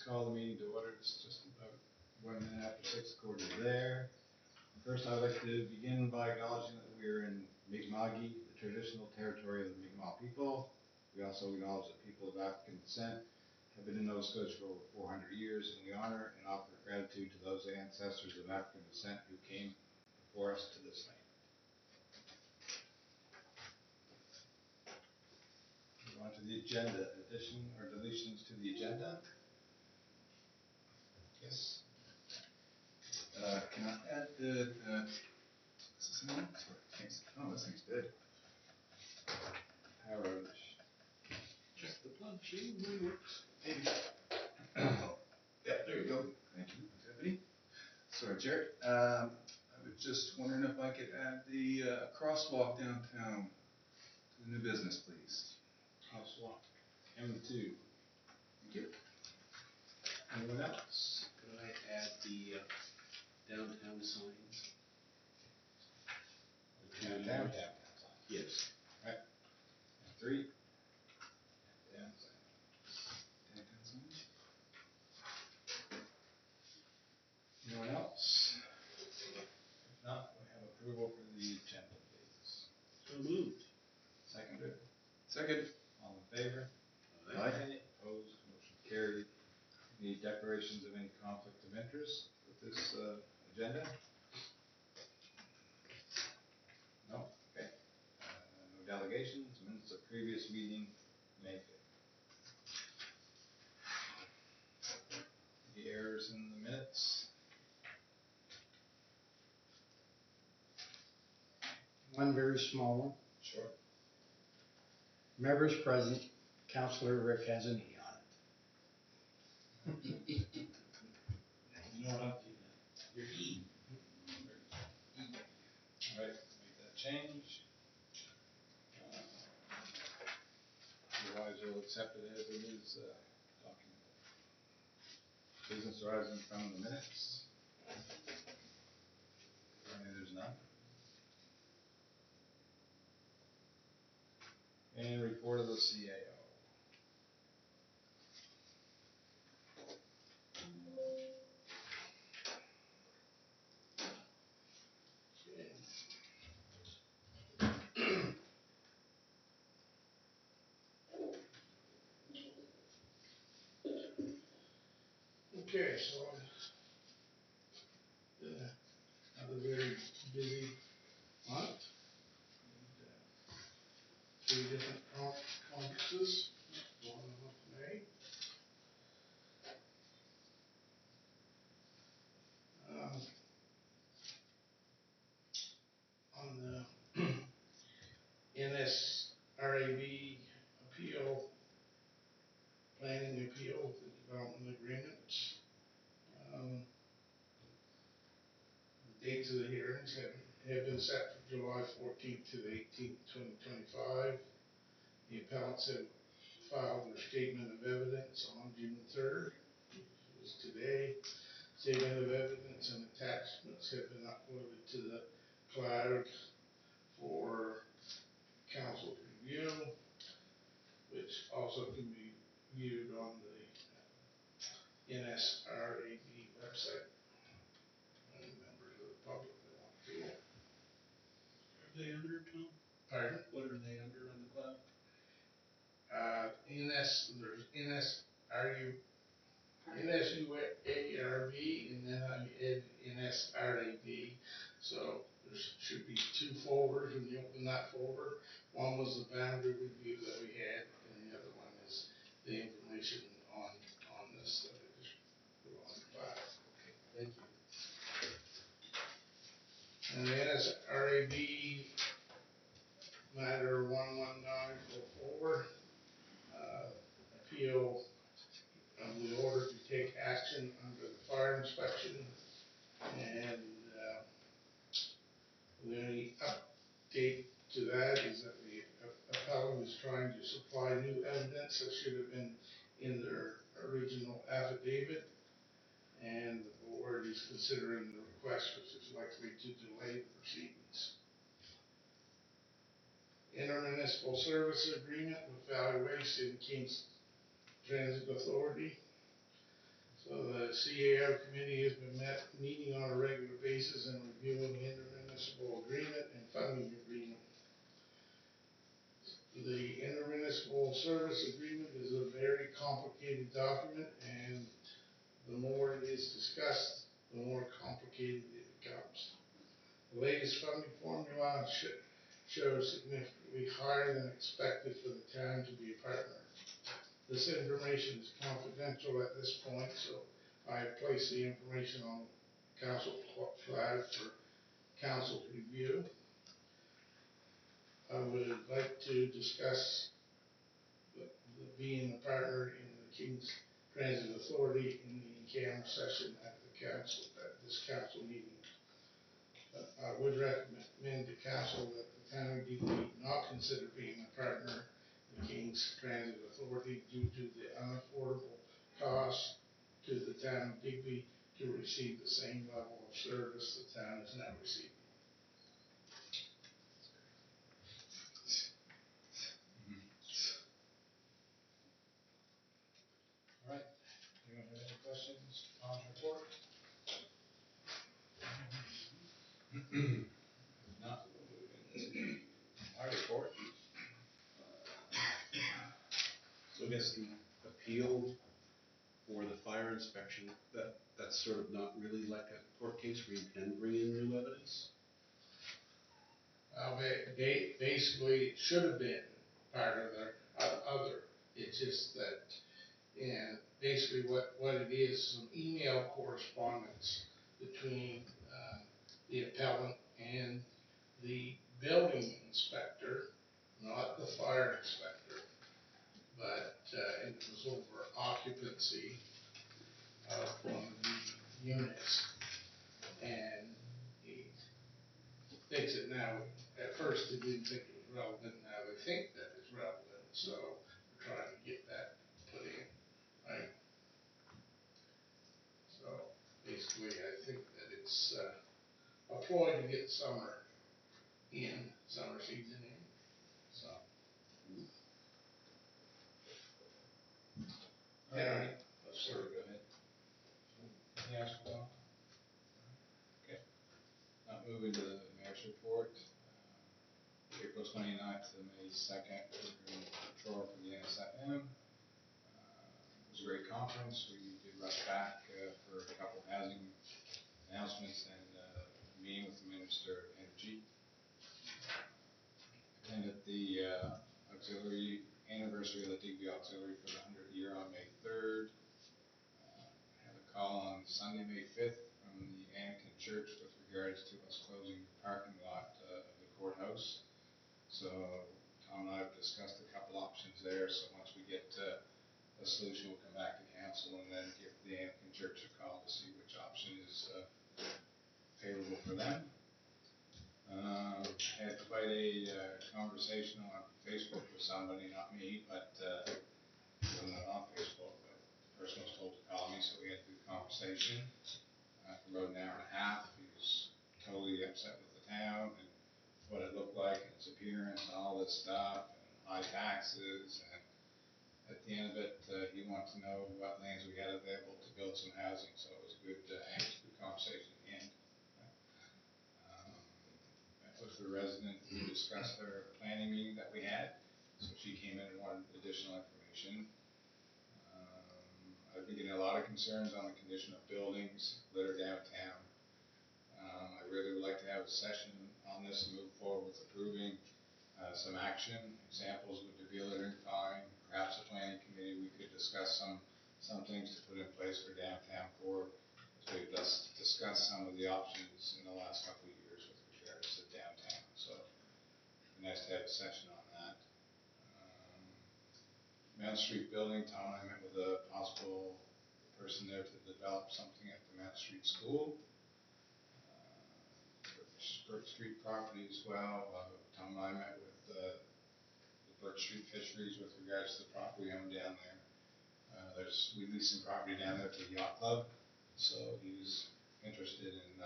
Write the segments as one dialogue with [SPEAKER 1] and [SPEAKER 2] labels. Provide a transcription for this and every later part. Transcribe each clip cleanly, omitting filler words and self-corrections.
[SPEAKER 1] Call the meeting to order. It's just about 1 minute after 6 according to there. First, I'd like to begin by acknowledging that we're in Mi'kma'ki, the traditional territory of the Mi'kmaq people. We also acknowledge that people of African descent have been in Nova Scotia for over 400 years, and we honor and offer gratitude to those ancestors of African descent who came before us to this land. Move on to the agenda. Addition or deletions to the agenda? Yes.
[SPEAKER 2] Can I add the, is this one? Thanks. Oh, this thing's good.
[SPEAKER 1] Power outage.
[SPEAKER 2] Just the plug, she really works. Maybe. Oh, yeah, there you go. Thank you, Deputy. Sorry, Jared. I was just wondering if I could add the crosswalk downtown to the new business, please.
[SPEAKER 1] Crosswalk. M2.
[SPEAKER 2] Thank you.
[SPEAKER 1] Anyone else?
[SPEAKER 3] Could I add the downtown signs?
[SPEAKER 1] Downtown.
[SPEAKER 3] Yes.
[SPEAKER 1] Right. 3.
[SPEAKER 2] Downtown signs.
[SPEAKER 1] Anyone else? If not, we have approval for the agenda, please.
[SPEAKER 3] So moved.
[SPEAKER 1] Seconded.
[SPEAKER 2] Second.
[SPEAKER 1] All in favor?
[SPEAKER 2] Aye.
[SPEAKER 1] Opposed? Motion carried. Any declarations of any conflict of interest with this agenda? No? Okay. No delegations. Minutes of previous meeting, May 5th. Any errors in the minutes?
[SPEAKER 4] One very small one.
[SPEAKER 1] Sure.
[SPEAKER 4] Members present, Councillor Rick has an E on it.
[SPEAKER 1] You know what I'm thinking? Your E. All right, make that change. Otherwise, we'll accept it as it is documented. Business arising from the minutes. Apparently there's none. And report of the CAO.
[SPEAKER 5] Okay, so had a very busy month. And, 3 different conferences going on in May. On the NSRAB appeal, planning appeal, the development agreement. The dates of the hearings have been set for July 14th to the 18th, 2025. The appellants have filed their statement of evidence on June 3rd, which was today. Statement of evidence and attachments have been uploaded to the cloud for council review, which also can be viewed on the NSRAB website. Any members of the public that want to view it.
[SPEAKER 3] Are they under, Tom?
[SPEAKER 5] Pardon?
[SPEAKER 3] What are they under on the cloud?
[SPEAKER 5] There's NSUARB, and then I add NSRAB. So there should be 2 folders when you open that folder. One was the boundary review that we had, and the other one is the information on this that I just put on the file.
[SPEAKER 3] Okay, thank you.
[SPEAKER 5] And the NSRAB matter 11944, appeal of the order to take action under the fire inspection, and the only update to that is that the appellant is trying to supply new evidence that should have been in their original affidavit, and the board is considering the request, which is likely to delay the proceedings. Intermunicipal service agreement with Valley Waste and Kings Transit Authority. The CAO committee has been meeting on a regular basis and reviewing the intermunicipal agreement and funding agreement. The intermunicipal service agreement is a very complicated document, and the more it is discussed, the more complicated it becomes. The latest funding formula shows significantly higher than expected for the town to be a partner. This information is confidential at this point, so I have placed the information on council flag for council review. I would like to discuss being a partner in the King's Transit Authority in the in-camera session at this council meeting. I would recommend to council that the town of Digby not consider being a partner in the King's Transit Authority due to the unaffordable cost to the town of Digby to receive the same level of service the town is now receiving.
[SPEAKER 1] Alright, anyone have any questions on the report? If not, we'll move into my report.
[SPEAKER 3] So I guess the appeal for the fire inspection, that's sort of not really like a court case where you can bring in new evidence?
[SPEAKER 5] Basically, it should have been part of the other. It's just that, and basically what it is, some email correspondence between the appellant and the building inspector, not the fire inspector, but it was over occupancy of one of the units, and he thinks it now. At first, they didn't think it was relevant. Now they think that it's relevant. So we're trying to get that put in, right? So basically, I think that it's a ploy to get summer season in. So.
[SPEAKER 1] Alright, sorry, go ahead. Anything else, Tom? Okay. Not moving to the mayor's report. April 29th to May 2nd, we're in patrol for the NSFM. It was a great conference. We did rush back for a couple housing announcements and a meeting with the Minister of Energy. Attended the auxiliary anniversary of the Digby Auxiliary for the 100th year on May 3rd. Had a call on Sunday, May 5th from the Anglican Church with regards to us closing the parking lot of the courthouse. So Tom and I have discussed a couple options there. So once we get a solution, we'll come back to council and then give the Anglican Church a call to see which option is favorable for them. Had quite a conversation on Facebook with somebody, not me, but wasn't on Facebook, but the person was told to call me, so we had a good conversation for about an hour and a half. He was totally upset with the town and what it looked like and its appearance and all this stuff and high taxes, and at the end of it he wanted to know what lands we had available to build some housing. So it was a good conversation at the end. Met with the resident, we discussed our planning meeting that we had, so she came in and wanted additional information. I've been getting a lot of concerns on the condition of buildings that are downtown. I really would like to have a session on this and move forward with approving some action. Examples would be a littering fine, perhaps a planning committee. We could discuss some things to put in place for downtown core. So we've discussed some of the options in the last couple of years with regards to downtown. So it'd be nice to have a session on that. Mount Street building, Tom and I met with a possible person there to develop something at the Mount Street School. Birch Street property as well. Tom and I met with the Birch Street Fisheries with regards to the property we own down there. We lease some property down there to the yacht club, so he's interested in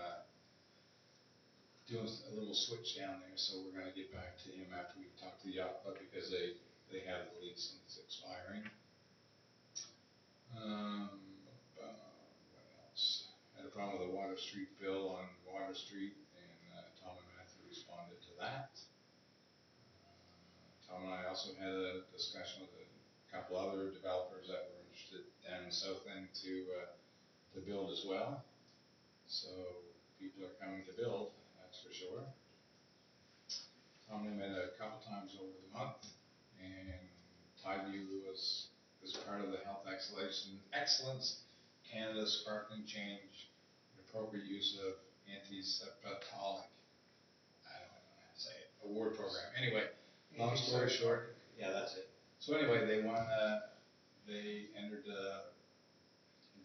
[SPEAKER 1] doing a little switch down there. So we're going to get back to him after we talk to the yacht club because they have the lease and it's expiring. What a street bill on Water Street, and Tom and Matthew responded to that. Tom and I also had a discussion with a couple other developers that were interested down in South End to build as well. So people are coming to build, that's for sure. Tom and I met a couple times over the month, and Tideview was part of the Health Excellence Canada Sparkling Change, and appropriate use of antiseptic, I don't know how to say it, award program. Anyway, long story short, yeah, that's it. So anyway, they won, they entered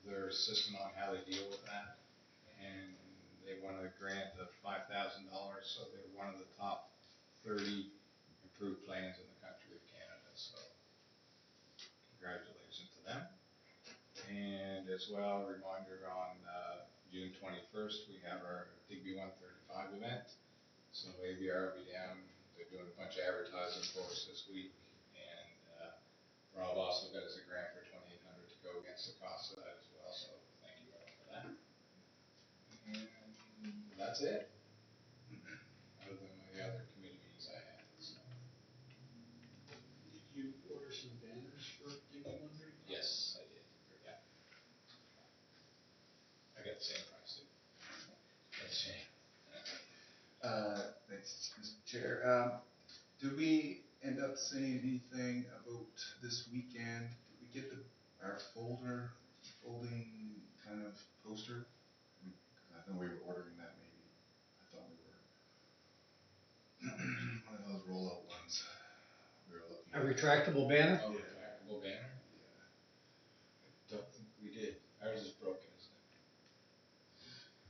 [SPEAKER 1] their system on how they deal with that, and they won a grant of $5,000, so they're one of the top 30 improved plans in the country of Canada, so congratulations to them. And as well, a reminder on June 21st, we have our Digby 135 event. So ABR will be down, they're doing a bunch of advertising for us this week, and Rob also got us a grant for $2,800 to go against the cost of that as well, so thank you all for that. And that's it, other than my other committee meetings I had, so.
[SPEAKER 3] Did you order some banners for Digby 135?
[SPEAKER 1] Yes, I did, yeah. I got the same price too. That's shame.
[SPEAKER 2] Thanks, Mr. Chair. Did we end up saying anything about this weekend? Did we get our folding kind of poster? I thought we were ordering that maybe. I thought we were. One of those roll-out ones. We were looking
[SPEAKER 4] A retractable banner?
[SPEAKER 1] Oh, retractable banner?
[SPEAKER 2] Yeah.
[SPEAKER 1] I don't think we did. Ours is broken, isn't it?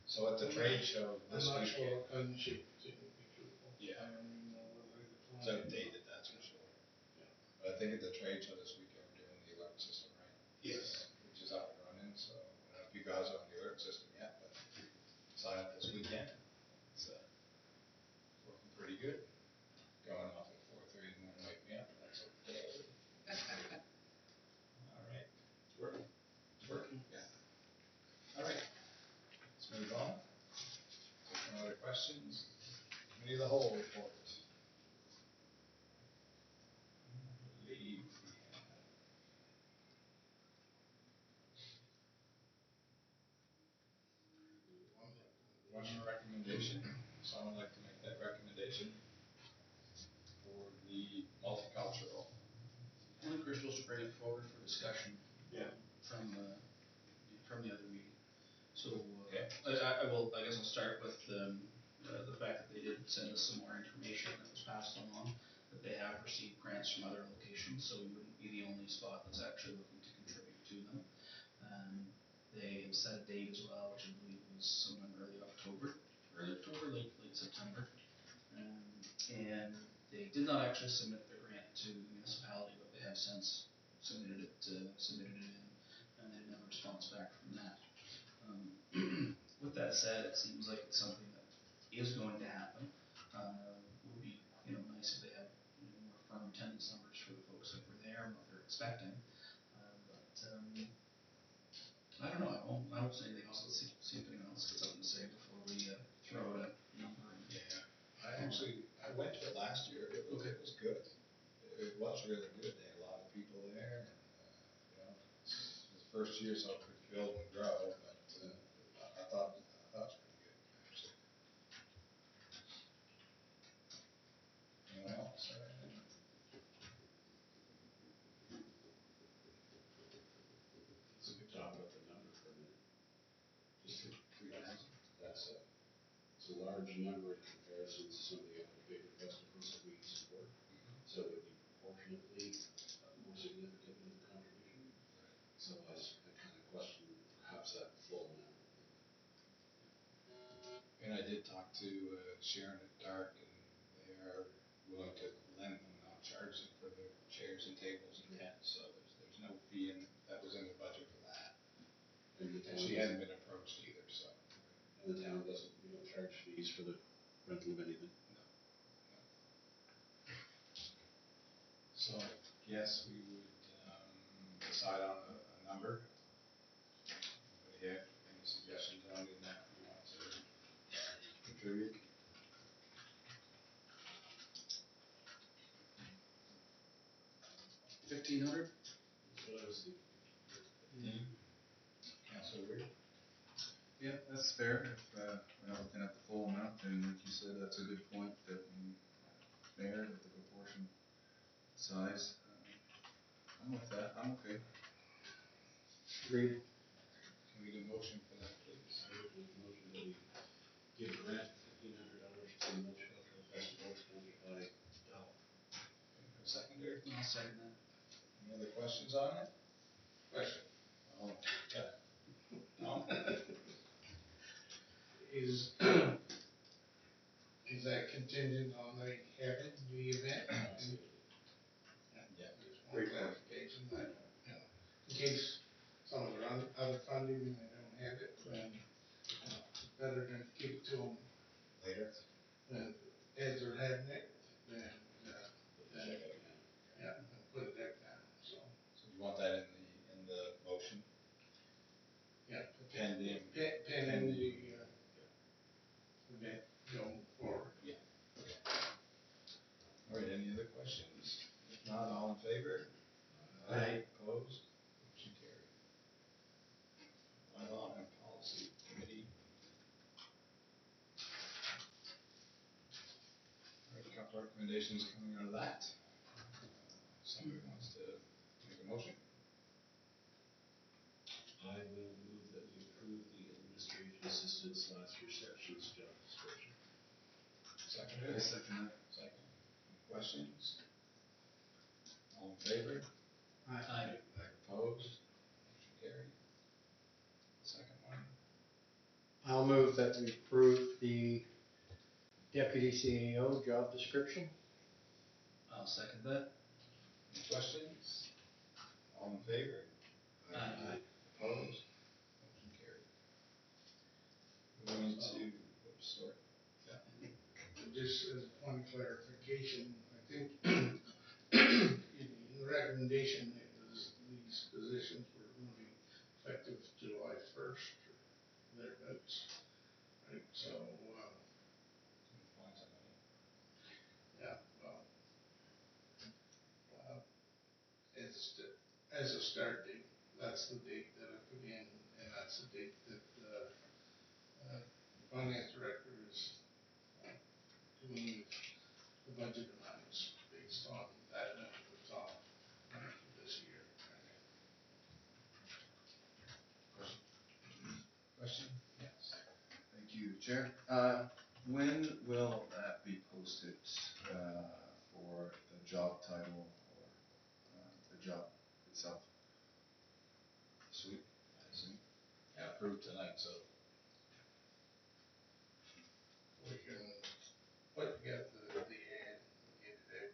[SPEAKER 1] So at the trade show
[SPEAKER 5] I'm
[SPEAKER 1] this
[SPEAKER 5] not
[SPEAKER 1] weekend.
[SPEAKER 5] sure what kind of shape it would be truthful.
[SPEAKER 1] Yeah.
[SPEAKER 5] I don't even know whether I could
[SPEAKER 1] It's
[SPEAKER 5] find it.
[SPEAKER 1] outdated, that's for sure.
[SPEAKER 5] Yeah.
[SPEAKER 1] But I think at the trade show this weekend, we're doing the alert system, right?
[SPEAKER 5] Yes.
[SPEAKER 1] Which is up and running, so I don't know if you guys are on the alert system yet, but sign up this weekend. It's working pretty good. Going off at 4:30 in the morning, wake me up, that's okay. All right.
[SPEAKER 3] It's working.
[SPEAKER 1] It's working? Yeah. All right. Let's move on. Take no other questions. Committee of the whole report. I believe we have. One recommendation. Someone like to make that recommendation for the multicultural?
[SPEAKER 6] I think we're supposed to bring it forward for discussion.
[SPEAKER 1] Yeah.
[SPEAKER 6] From the other meeting. So,
[SPEAKER 1] Okay.
[SPEAKER 6] I guess I'll start with, the fact that they did send us some more information that was passed along, that they have received grants from other locations, so we wouldn't be the only spot that's actually looking to contribute to them. They have set a date as well, which I believe was sometime late October, late September. And they did not actually submit their grant to the municipality, but they have since submitted it in, and they didn't have a response back from that. With that said, it seems like it's something that is going to happen. Would be, nice if they have, more firm attendance numbers for the folks that were there and what they're expecting. I don't know, I won't say anything else, let's see if anyone else gets something to say before we, throw out a number.
[SPEAKER 1] Yeah. I went to it last year, it was good. It was really good, they had a lot of people there, and, it's the first year, so it could build and grow, but, I thought it was pretty good, actually. Anyone else?
[SPEAKER 3] So we talk about the number for a minute. Just 3,000. It's a large number in comparison to some of the other bigger festivals that we support. So it would be proportionately more significant in the contribution. So I kind of question perhaps that full amount.
[SPEAKER 1] And I did talk to Sharon at Dark, and they are willing to lend them, not charge them for their chairs and tables and tents, so there's no fee, and that was in the budget for that.
[SPEAKER 3] And the
[SPEAKER 1] And
[SPEAKER 3] town
[SPEAKER 1] she hadn't been approached either, so.
[SPEAKER 3] And the town doesn't, charge fees for the rental of anything.
[SPEAKER 1] So, yes, we would, decide on a number. Anybody have any suggestions on that you want
[SPEAKER 2] Yeah, that's fair, if, we're not looking at the full amount, and like you said, that's a good point, that we, fair with the proportion size. I'm with that, I'm okay.
[SPEAKER 4] Agreed.
[SPEAKER 1] Can we get a motion for that, please?
[SPEAKER 3] I would make a motion that we give a grant of $1,500 to the Milch Cultural Festival sponsored by Dow.
[SPEAKER 1] Seconder,
[SPEAKER 6] I'll second that.
[SPEAKER 1] any other questions on it?
[SPEAKER 5] Question,
[SPEAKER 1] Oh, yeah. No?
[SPEAKER 5] is, is that contingent on they having the event?
[SPEAKER 3] Absolutely.
[SPEAKER 1] Yeah.
[SPEAKER 5] Just one
[SPEAKER 4] Great point.
[SPEAKER 5] clarification, that, you know, in case some of their other funding and they don't have it, then, it's better than to give it to them,
[SPEAKER 1] Later?
[SPEAKER 5] as they're having it, than,
[SPEAKER 3] Put the check out now.
[SPEAKER 5] yeah, and put it there now, so,
[SPEAKER 1] So you want that in the motion?
[SPEAKER 5] yeah.
[SPEAKER 1] Pending.
[SPEAKER 5] Pending the, event going forward.
[SPEAKER 1] All right, any other questions? If not, all in favor?
[SPEAKER 4] Aye.
[SPEAKER 1] Opposed? Motion carried. Bylaw and Policy Committee. All right, couple recommendations coming out of that. Somebody wants to make a motion?
[SPEAKER 3] I will move that we approve the administration assistant / receptionist job description.
[SPEAKER 1] Seconder?
[SPEAKER 2] I second that.
[SPEAKER 1] Second. Questions? All in favor?
[SPEAKER 6] Aye.
[SPEAKER 1] Opposed? Motion carried. Second one.
[SPEAKER 4] I'll move that we approve the deputy CEO job description.
[SPEAKER 6] I'll second that.
[SPEAKER 1] Any questions? All in favor?
[SPEAKER 6] Aye.
[SPEAKER 1] Opposed? Motion carried. Moving to, oops, sorry.
[SPEAKER 5] Just as a point of clarification, I think in the recommendation, it was, these positions were going to be effective July 1st, or thereabouts, right, so,
[SPEAKER 1] Find somebody.
[SPEAKER 5] yeah, well, as a start date, that's the date that I put in, and that's the date that, the finance director is, doing the budget amounts based on that amount that's on, for this year.
[SPEAKER 1] Question? Yes.
[SPEAKER 2] Thank you, Chair. When will that be posted, for the job title or, the job itself?
[SPEAKER 1] This week, I assume. Yeah, approved tonight, so.
[SPEAKER 5] We can put together the ad and get it out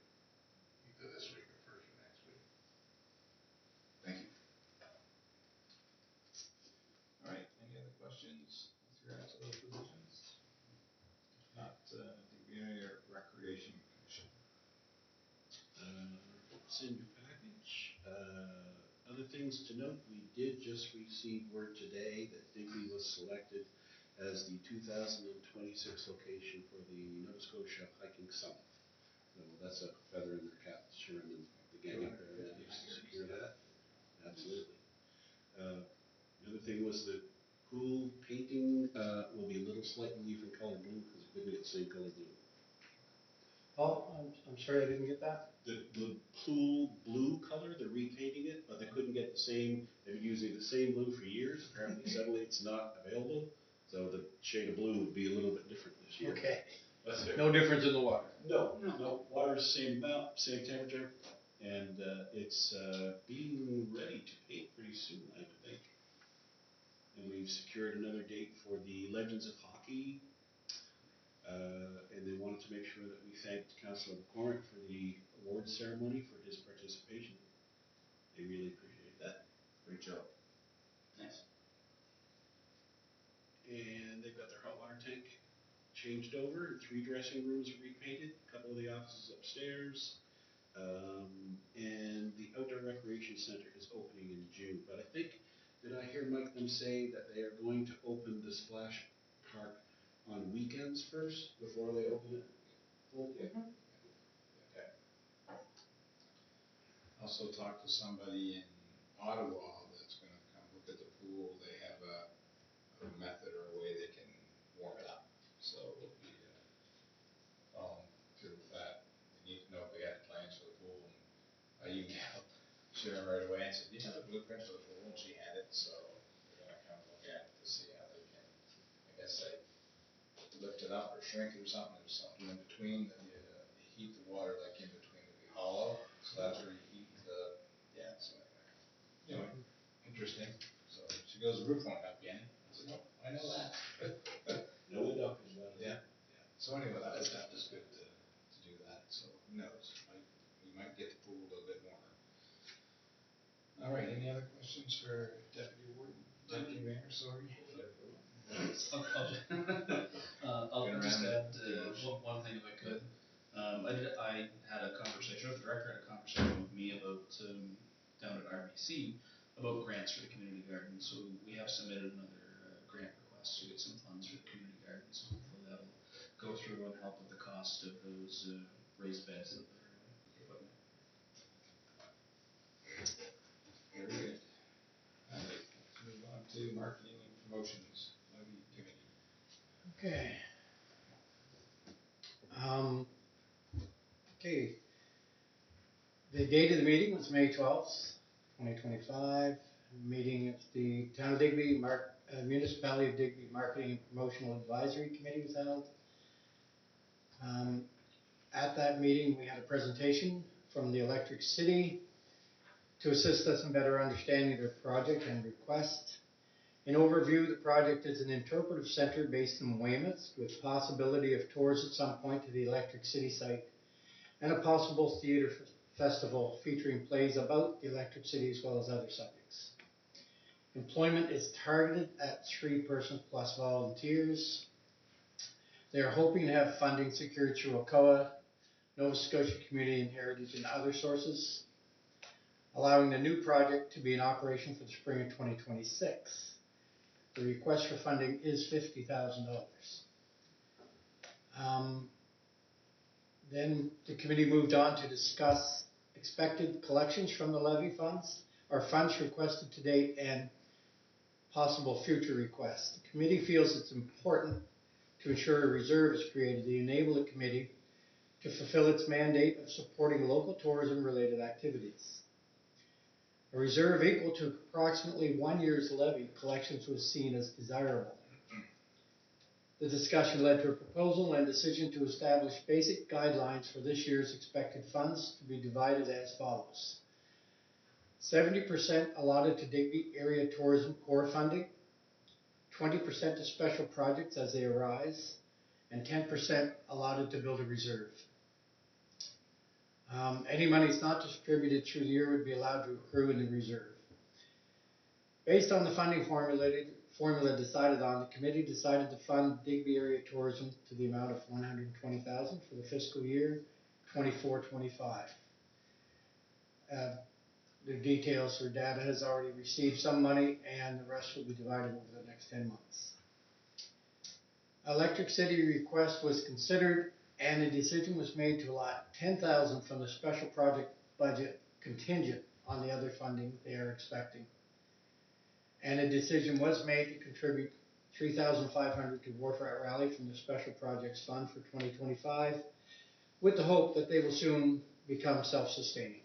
[SPEAKER 5] either this week or first of next week.
[SPEAKER 2] Thank you.
[SPEAKER 1] All right, any other questions with regard to those positions? If not, I think we have your Recreation Commission.
[SPEAKER 3] It's in your package. Other things to note, we did just receive word today that Digby was selected as the 2026 location for the Nova Scotia Hiking Summit. So that's a feather in their cap, Sharon and the gang up there managed to secure that. Absolutely. The other thing was that pool painting will be a little slightly different color blue because it couldn't get the same color blue.
[SPEAKER 4] Oh, I'm sorry, I didn't get that.
[SPEAKER 3] The pool blue color, they're repainting it, but they couldn't get the same, they've been using the same blue for years, apparently suddenly it's not available, so the shade of blue would be a little bit different this year.
[SPEAKER 4] Okay,
[SPEAKER 3] That's it.
[SPEAKER 4] no difference in the water.
[SPEAKER 3] No, water's same amount, same temperature, and it's being ready to paint pretty soon, I would think. And we've secured another date for the Legends of Hockey, and they wanted to make sure that we thanked Councillor McCormick for the award ceremony for his participation. They really appreciate that.
[SPEAKER 2] Great job.
[SPEAKER 6] Nice.
[SPEAKER 3] And they've got their hot water tank changed over, 3 dressing rooms repainted, a couple of the offices upstairs, and the outdoor recreation center is opening in June. But I think, did I hear Mike them say that they are going to open the splash park on weekends first before they open it? Okay. Okay.
[SPEAKER 1] Also talked to somebody in Ottawa that's gonna come look at the pool. They have a method or
[SPEAKER 7] to him right away and said, "Do you have a blueprint for the pool?" And she had it, so we're gonna come look at it to see how they can, I guess, like, lift it up or shrink it or something. There's something in between that you heat the water like in between would be hollow, so that's where you heat the, yeah, so anyway, interesting. So she goes, "The roof won't help you any." I said, "No, I know that."
[SPEAKER 3] No, the doctor's got it.
[SPEAKER 7] Yeah, yeah. So anyway, that was good to do that, so who knows, we might get the pool a little bit warmer. All right, any other questions for Deputy Warden, Deputy Mayor, sorry?
[SPEAKER 6] I'll just add one thing if I could. I had a conversation, the director had a conversation with me about, down at RBC, about grants for the community garden. So we have submitted another grant request to get some funds for the community garden. So hopefully that'll go through and help with the cost of those raised beds that they're putting in.
[SPEAKER 7] Very good. All right, let's move on to marketing and promotions, levy committee.
[SPEAKER 4] Okay. Okay. The date of the meeting was May 12th, 2025. Meeting of the Town of Digby, Municipality of Digby Marketing and Promotional Advisory Committee was held. At that meeting, we had a presentation from the Electric City to assist us in better understanding their project and request. In overview, the project is an interpretive center based in Weymouth with possibility of tours at some point to the Electric City site and a possible theater festival featuring plays about the Electric City as well as other subjects. Employment is targeted at 3 persons plus volunteers. They are hoping to have funding secured through ACOA, Nova Scotia Community and Heritage and other sources, allowing the new project to be in operation for the spring of 2026. The request for funding is $50,000. Then the committee moved on to discuss expected collections from the levy funds, or funds requested to date, and possible future requests. The committee feels it's important to ensure a reserve is created to enable the committee to fulfill its mandate of supporting local tourism-related activities. A reserve equal to approximately 1 year's levy collections was seen as desirable. The discussion led to a proposal and decision to establish basic guidelines for this year's expected funds to be divided as follows. 70% allotted to Digby Area Tourism Core Funding, 20% to special projects as they arise, and 10% allotted to build a reserve. Any monies not distributed through the year would be allowed to accrue in the reserve. Based on the funding formula decided on, the committee decided to fund Digby Area Tourism to the amount of $120,000 for the fiscal year 24-25. The details or data has already received some money, and the rest will be divided over the next 10 months. Electric City request was considered, and a decision was made to allot $10,000 from the special project budget contingent on the other funding they are expecting. And a decision was made to contribute $3,500 to Wharf Rat Rally from the Special Projects Fund for 2025, with the hope that they will soon become self-sustaining.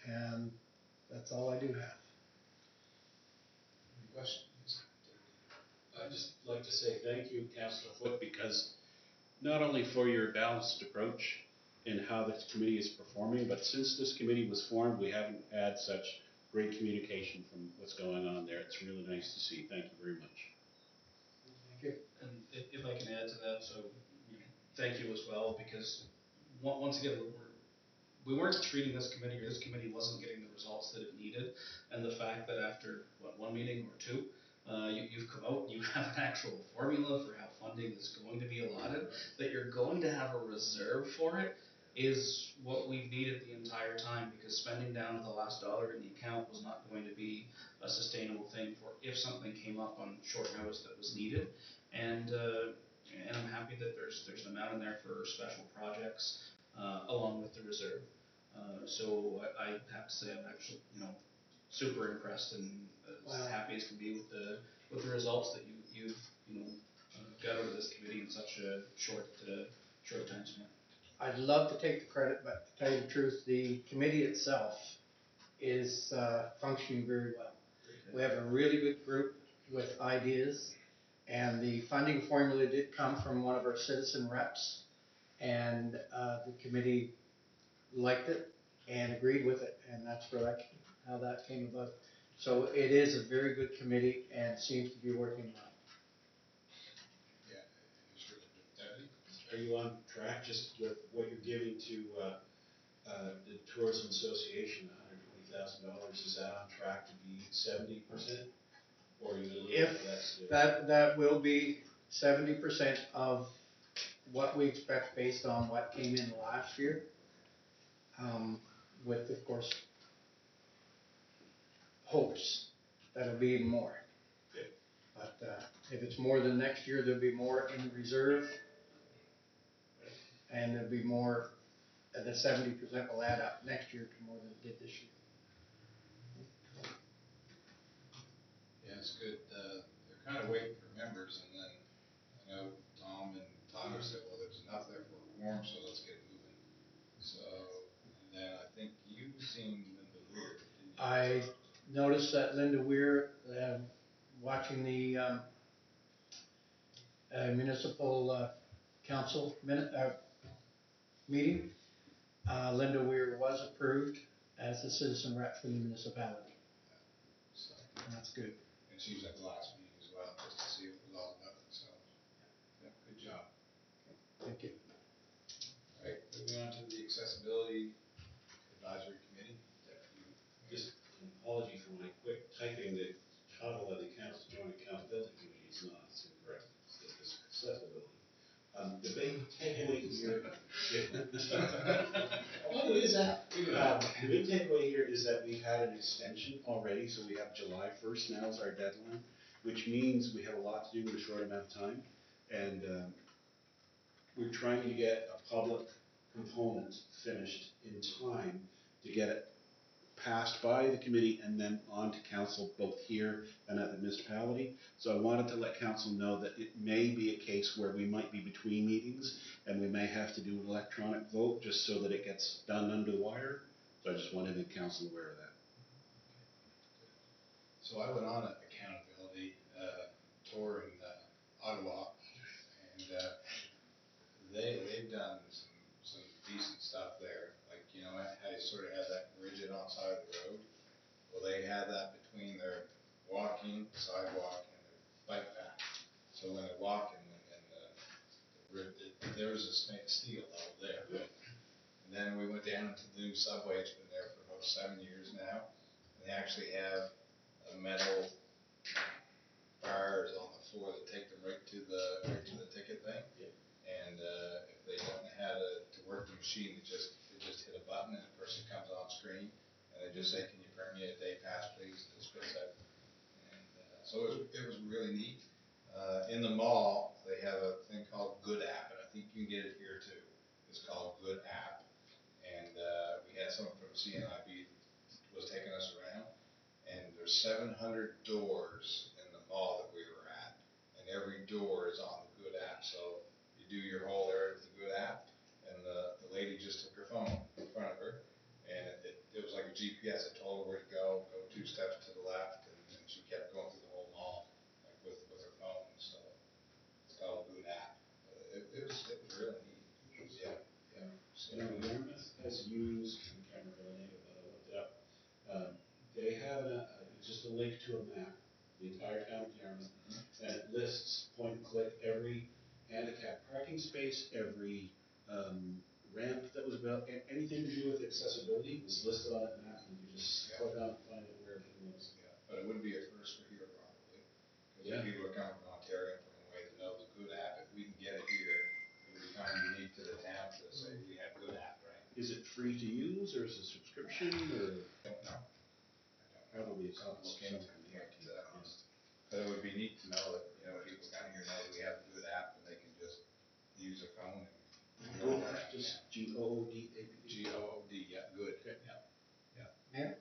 [SPEAKER 4] And that's all I do have.
[SPEAKER 7] Any questions?
[SPEAKER 3] I'd just like to say thank you, Councillor Foote, because not only for your balanced approach in how this committee is performing, but since this committee was formed, we haven't had such great communication from what's going on there. It's really nice to see. Thank you very much.
[SPEAKER 4] Thank you.
[SPEAKER 6] And if I can add to that, so thank you as well, because once again, we weren't treating this committee, or this committee wasn't getting the results that it needed, and the fact that after one meeting or two, you've come out and you have an actual formula for how funding is going to be allotted, that you're going to have a reserve for it, is what we've needed the entire time, because spending down to the last dollar in the account was not going to be a sustainable thing for if something came up on short notice that was needed. And I'm happy that there's an amount in there for special projects along with the reserve. So I have to say I'm actually super impressed and as happy as can be with the results that you've got out of this committee in such a short time span.
[SPEAKER 4] I'd love to take the credit, but to tell you the truth, the committee itself is functioning very well. We have a really good group with ideas, and the funding formula did come from one of our citizen reps, and the committee liked it and agreed with it, and that's how that came about. So it is a very good committee and seems to be working well.
[SPEAKER 7] Yeah, sure. Deputy?
[SPEAKER 3] Are you on track just with what you're giving to, the Tourism Association, $120,000, is that on track to be 70%? Or are you a little
[SPEAKER 4] If
[SPEAKER 3] bit less?
[SPEAKER 4] that will be 70% of what we expect based on what came in last year. With, of course, hopes that it'll be even more.
[SPEAKER 3] Good.
[SPEAKER 4] But if it's more than next year, there'll be more in reserve. And there'll be more, the 70% will add up next year to more than it did this year.
[SPEAKER 7] Yeah, it's good. They're kind of waiting for members, and then I know Tom and Tyler said, well, there's enough there for a quorum, so let's get moving. So, and then I think you've seen Linda Weir, didn't you?
[SPEAKER 4] I noticed that Linda Weir, watching the municipal council meeting, Linda Weir was approved as a citizen rep for the municipality.
[SPEAKER 7] So,
[SPEAKER 4] And that's good.
[SPEAKER 7] and she was at the last meeting as well, just to see what it was all about. So, yeah, good job.
[SPEAKER 4] Thank you.
[SPEAKER 7] All right, moving on to the Accessibility Advisory Committee.
[SPEAKER 3] Just an apology for my quick typing, the title of the Joint Accountability Committee is not, it's incorrect, it's accessibility. The big takeaway here. Oh, it is that. The big takeaway here is that we've had an extension already, so we have July 1st now as our deadline, which means we have a lot to do in a short amount of time. And we're trying to get a public component finished in time to get it passed by the committee and then on to council, both here and at the municipality. So I wanted to let council know that it may be a case where we might be between meetings and we may have to do an electronic vote just so that it gets done under the wire. So I just wanted the council aware of that.
[SPEAKER 7] So I went on an accountability tour in Ottawa, and they've done some decent stuff there. Like, you know, how you sort of have that rigid on side of the road. Well, they had that between their walking sidewalk and their bike path. So when they're walking, there's a steel out there. And then we went down to the new subway. It's been there for about 7 years now. And they actually have a metal bars on the floor that take them right to the ticket thing.
[SPEAKER 3] Yep.
[SPEAKER 7] And if they don't know how to work the machine, they just hit a button and a person comes on screen and they just say, "Can you print me a day pass, please?" And it spits out. And so it was really neat. In the mall, they have a thing called Good App, and I think you can get it here too. It's called Good App, and we had someone from CNIB was taking us around, and there's 700 doors in the mall that we were at, and every door is on the Good App. So you do your whole area with the Good App, and the lady just took her phone in front of her, and it was like a GPS. It told her where to go 2 steps to the left, and she kept going through the whole mall, like with her phone. So it's called Good App. It was really neat. Yeah. So,
[SPEAKER 3] You know, Yarmouth has used, I can't remember the name of it, I looked it up. They have just a link to a map, the entire town of Yarmouth, and it lists point and click every handicap parking space, every ramp that was built, anything to do with accessibility was listed on that map, and you just click on it and find out where everything is.
[SPEAKER 7] yeah, but it would be a first for here probably, because
[SPEAKER 3] Yeah.
[SPEAKER 7] people are coming from Ontario from away that know the Good App. If we can get it here, it would be kind of unique to the town to say we have Good App, right?
[SPEAKER 3] Is it free to use, or is it a subscription, or
[SPEAKER 7] I don't know.
[SPEAKER 3] probably a
[SPEAKER 7] I'll
[SPEAKER 3] couple of
[SPEAKER 7] look into
[SPEAKER 3] something?
[SPEAKER 7] it, yeah, to that honest. But it would be neat to know that, you know, people down here know that we have a Good App and they can just use their phone and go
[SPEAKER 3] Good,
[SPEAKER 7] around.
[SPEAKER 3] just GOODAPP.
[SPEAKER 7] GOOD, yeah, good,
[SPEAKER 3] Okay.
[SPEAKER 7] yeah.
[SPEAKER 4] Mayor?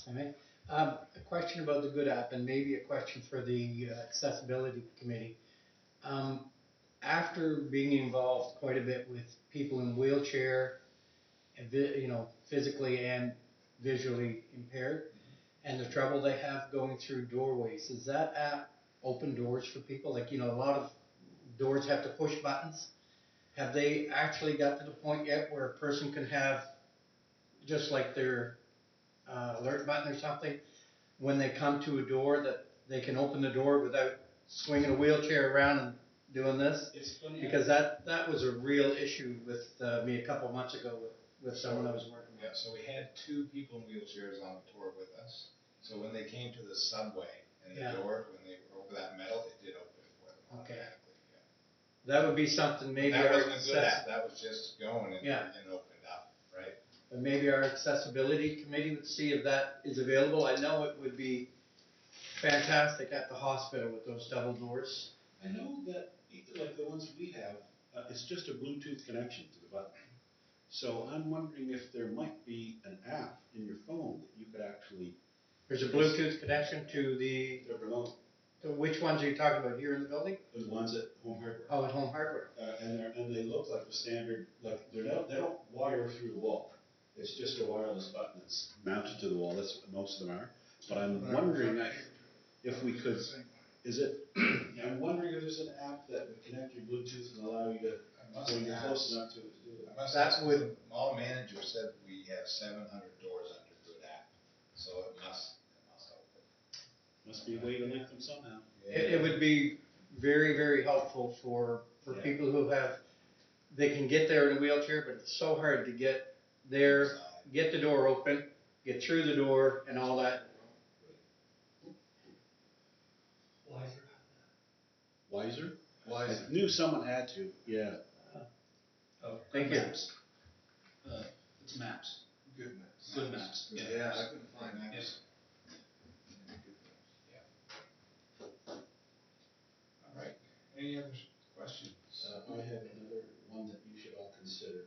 [SPEAKER 4] All right. A question about the Good App and maybe a question for the Accessibility Committee. After being involved quite a bit with people in wheelchair, and you know, physically and visually impaired and the trouble they have going through doorways. Does that app open doors for people? Like, you know, a lot of doors have to push buttons. Have they actually got to the point yet where a person can have just like their alert button or something when they come to a door that they can open the door without swinging a wheelchair around and doing this?
[SPEAKER 3] It's funny.
[SPEAKER 4] Because that was a real issue with me a couple months ago with someone I was working with.
[SPEAKER 7] Yeah, so we had 2 people in wheelchairs on the tour with us. So when they came to the subway and the
[SPEAKER 4] Yeah.
[SPEAKER 7] door, when they were over that metal, it did open for them
[SPEAKER 4] Okay.
[SPEAKER 7] automatically. Yeah.
[SPEAKER 4] That would be something maybe
[SPEAKER 7] That
[SPEAKER 4] our
[SPEAKER 7] wasn't a good app, that was just going and
[SPEAKER 4] Yeah.
[SPEAKER 7] and opened up, right?
[SPEAKER 4] but maybe our accessibility committee would see if that is available. I know it would be fantastic at the hospital with those double doors.
[SPEAKER 3] I know that, like the ones we have, it's just a Bluetooth connection to the button. So I'm wondering if there might be an app in your phone that you could actually,
[SPEAKER 4] There's a Bluetooth connection to the,
[SPEAKER 3] remote,
[SPEAKER 4] which ones are you talking about here in the building?
[SPEAKER 3] the ones at Home Hardware.
[SPEAKER 4] Oh, at Home Hardware.
[SPEAKER 3] And they look like the standard, like they don't wire through the wall. It's just a wireless button that's mounted to the wall. That's what most of them are. But I'm wondering if we could, I'm wondering if there's an app that would connect your Bluetooth and allow you to, when you're close enough to it to do it.
[SPEAKER 7] I must
[SPEAKER 4] That
[SPEAKER 7] ask,
[SPEAKER 4] would-
[SPEAKER 7] the mall manager said we have 700 doors under good app, so it must open.
[SPEAKER 3] Must be a way to link them somehow.
[SPEAKER 4] It would be very, very helpful for
[SPEAKER 3] Yeah.
[SPEAKER 4] people who have, they can get there in a wheelchair, but it's so hard to get there, get the door open, get through the door and all that.
[SPEAKER 3] Wiser?
[SPEAKER 2] Wiser.
[SPEAKER 3] I knew someone had to, yeah.
[SPEAKER 6] Oh,
[SPEAKER 4] Thank
[SPEAKER 6] Good
[SPEAKER 4] you.
[SPEAKER 6] Maps. It's Maps.
[SPEAKER 2] Good maps.
[SPEAKER 6] Good Maps, yeah.
[SPEAKER 2] Yeah, I couldn't find that.
[SPEAKER 6] Yeah.
[SPEAKER 7] All right, any other questions?
[SPEAKER 3] I have another one that you should all consider.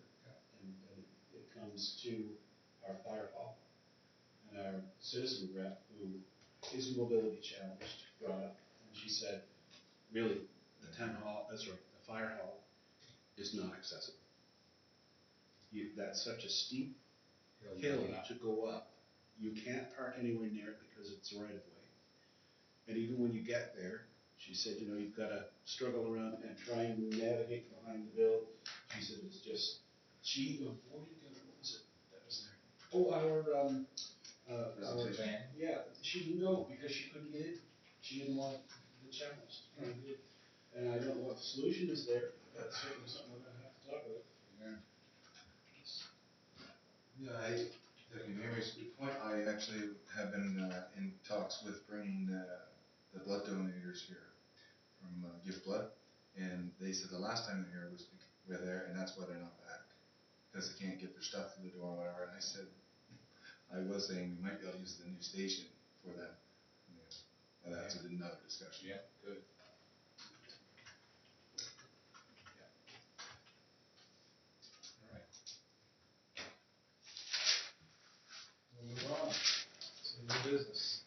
[SPEAKER 3] And it comes to our fire hall. And our citizen rep, who is mobility challenged, brought up, and she said, really, the town hall, the fire hall is not accessible. That's such a steep hill to go up. You can't park anywhere near it because it's right of way. And even when you get there, she said, you know, you've got to struggle around and try and navigate behind the build. She said it's just, she avoided, what was it that was there? Oh, our
[SPEAKER 7] Van?
[SPEAKER 3] yeah, she didn't go because she couldn't get in. She didn't want the challenge to try and get in. And I don't know what the solution is there, but that's certainly something we're gonna have to talk about.
[SPEAKER 2] Yeah, Mary's good point. I actually have been in talks with bringing the blood donators here from Give Blood, and they said the last time they were here was we're there, and that's why they're not back, because they can't get their stuff through the door or whatever. And I said, I was saying we might be able to use the new station for them. But that's another discussion.
[SPEAKER 7] Yeah, good. All right. We'll move on to new business.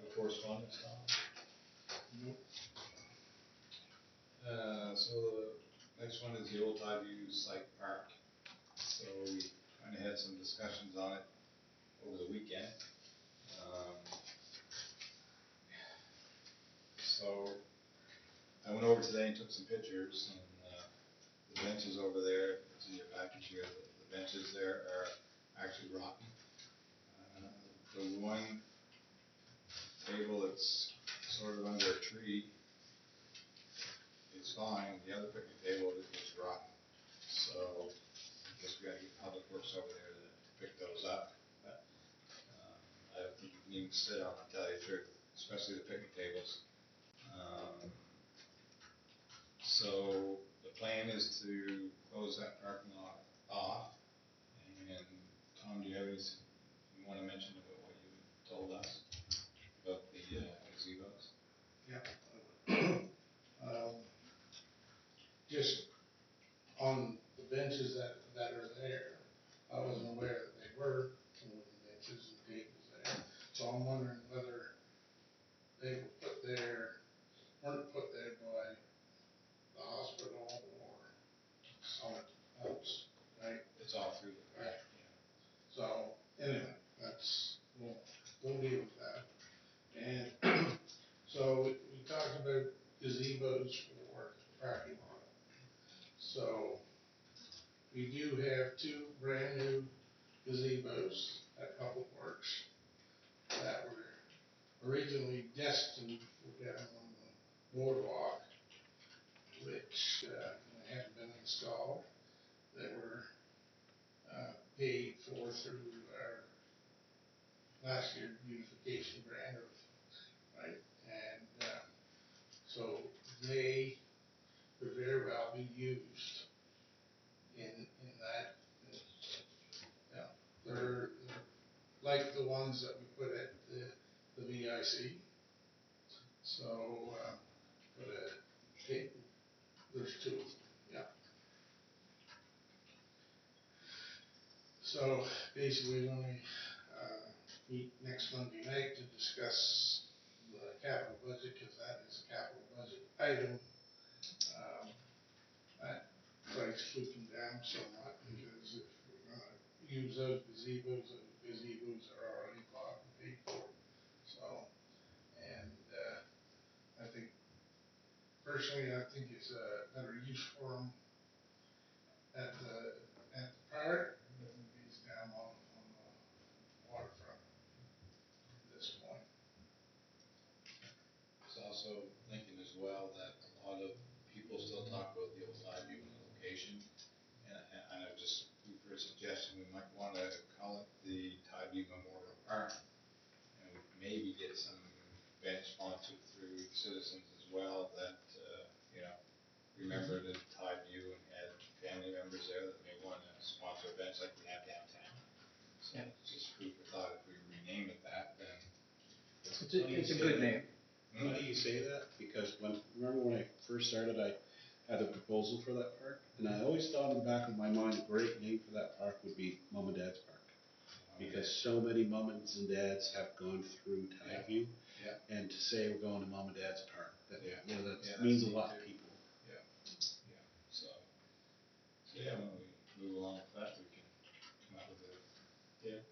[SPEAKER 7] No correspondence, Tom? So the next one is the Old Tide View Site Park. So we kind of had some discussions on it over the weekend. So I went over today and took some pictures, and the benches over there, it's in your package here, the benches there are actually rotten. The one table that's sort of under a tree is fine, the other picnic table is rotten. So I guess we gotta get Public Works over there to pick those up. But I don't think you can even sit on them, to tell you the truth, especially the picnic tables. So the plan is to close that parking lot off. And Tom, do you have anything you want to mention about what you told us about the gazebos?
[SPEAKER 5] Just on the benches that are there, I wasn't aware that they were wooden benches and tables there. So I'm wondering whether they weren't put there by the hospital or someone else, right?
[SPEAKER 7] It's all through the project,
[SPEAKER 5] So, anyway, that's So we talked about gazebos for parking lot. So we do have 2 brand new gazebos at Public Works that were originally destined for down on the boardwalk, which haven't been installed. That were paid for through our last year beautification grant, right? And so they could very well be used in that. Yeah, they're like the ones that we put at the VIC. So, but there's 2, yeah. So basically, when we meet next Monday night to discuss the capital budget, because that is a capital budget item, that price could come down somewhat, because if we're gonna use those gazebos are already bought and paid for. So, and I think, personally, I think it's a better use for them at the park than it is down on the waterfront at this point.
[SPEAKER 7] I was also thinking as well that a lot of people still talk about the old side view and the location. And I just, for a suggestion, we might want to call it the Tide View Memorial Park. And maybe get some bench sponsored through citizens as well that, remember the Tide View and had family members there that may want to sponsor events like we have downtown. So
[SPEAKER 4] Yeah.
[SPEAKER 7] it's just food for thought. If we rename it that, then.
[SPEAKER 4] It's a good name.
[SPEAKER 3] Why do you say that? Because remember when I first started, I had a proposal for that park, and I always thought in the back of my mind, a great name for that park would be Mom and Dad's Park. Because so many mums and dads have gone through Tide View.
[SPEAKER 7] Yeah.
[SPEAKER 3] And to say we're going to Mom and Dad's Park, that,
[SPEAKER 7] that
[SPEAKER 3] means a lot to people.
[SPEAKER 7] So yeah, when we move along with that, we can come up with names.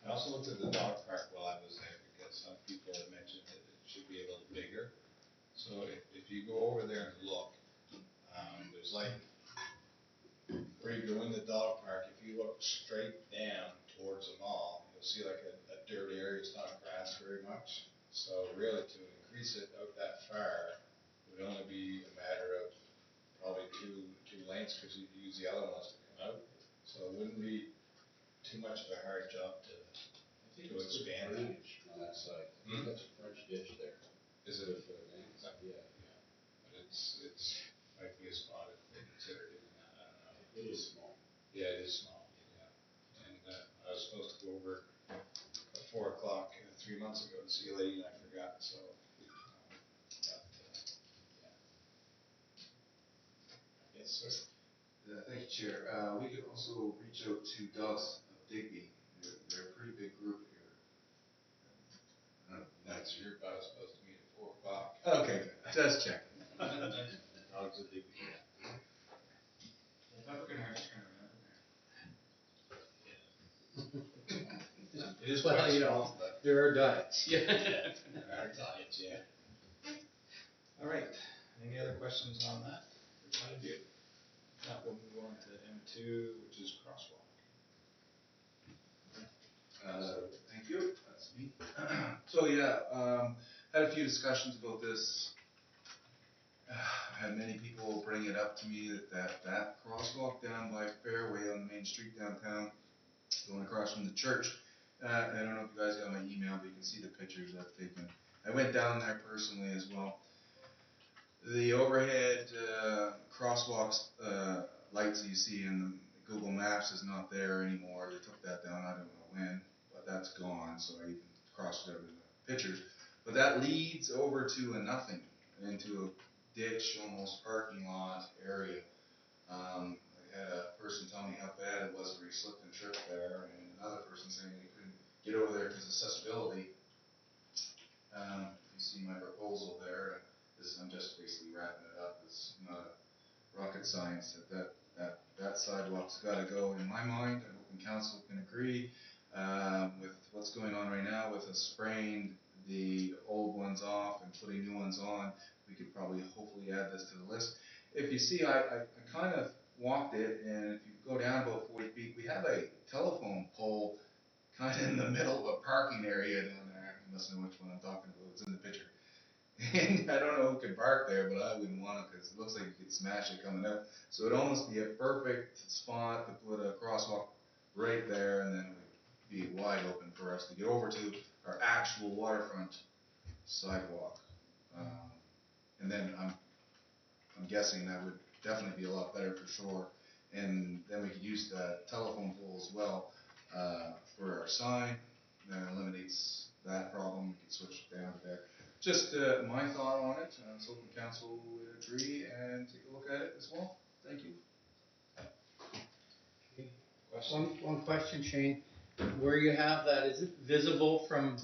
[SPEAKER 7] I also looked at the dog park while I was there, because some people had mentioned that it should be a little bigger. So if you go over there and look, there's like, where you go in the dog park, if you look straight down towards the mall, you'll see like a dirt area. It's not grass very much. So really, to increase it out that far would only be a matter of probably two lanes, because you'd use the other ones to come out. So it wouldn't be too much of a hard job to expand that.
[SPEAKER 3] On that side.
[SPEAKER 7] That's
[SPEAKER 3] a French ditch there.
[SPEAKER 7] Is it?
[SPEAKER 3] For the lanes? Yeah.
[SPEAKER 7] But it's might be a spot if they considered it in that. I don't know.
[SPEAKER 3] It is small.
[SPEAKER 7] Yeah, it is small. Yeah. And I was supposed to go over at 4 o'clock 3 months ago to see a lady, and I forgot. So. Yes, sir.
[SPEAKER 8] Thank you, Chair. We could also reach out to Dogs of Digby. They're a pretty big group here.
[SPEAKER 7] That's your boss supposed to meet at 4 o'clock.
[SPEAKER 8] Okay, just check.
[SPEAKER 7] Dogs of Digby.
[SPEAKER 6] Peppercorn are just gonna remember there.
[SPEAKER 7] It is
[SPEAKER 4] Well,
[SPEAKER 7] quite
[SPEAKER 4] you
[SPEAKER 7] small,
[SPEAKER 4] know,
[SPEAKER 7] but
[SPEAKER 4] there are diets.
[SPEAKER 6] Yeah.
[SPEAKER 7] our diets, yeah. All right. Any other questions on that? For Tide View? Now we'll move on to M2, which is crosswalk.
[SPEAKER 2] Thank you, that's me. So yeah, had a few discussions about this. Had many people bring it up to me that crosswalk down by Fairway on the main street downtown, going across from the church. I don't know if you guys got my email, but you can see the pictures I've taken. I went down there personally as well. The overhead crosswalks lights that you see in Google Maps is not there anymore. They took that down, I don't know when, but that's gone, so I even crossed it out in the pictures. But that leads over to a nothing, into a ditch, almost parking lot area. I had a person tell me how bad it was where he slipped and tripped there, and another person saying they couldn't get over there because of accessibility. If you see my proposal there, I'm just basically wrapping it up. It's not rocket science. That sidewalk's got to go in my mind. I'm hoping council can agree with what's going on right now with a sprained the old ones off and putting new ones on, we could probably hopefully add this to the list. If you see, I kind of walked it, and if you go down about 40 feet, we have a telephone pole kind of in the middle of a parking area down there. You must know which one I'm talking about. It's in the picture. And I don't know who can park there, but I wouldn't want to because it looks like you could smash it coming out. So it'd almost be a perfect spot to put a crosswalk right there, and then it would be wide open for us to get over to our actual waterfront sidewalk. And then I'm guessing that would definitely be a lot better for sure. And then we could use the telephone pole as well for our sign. That eliminates that problem. We could switch it down to there. Just my thought on it. I was hoping council would agree and take a look at it as well. Thank you.
[SPEAKER 4] One question, Shane. Where you have that, is it visible from,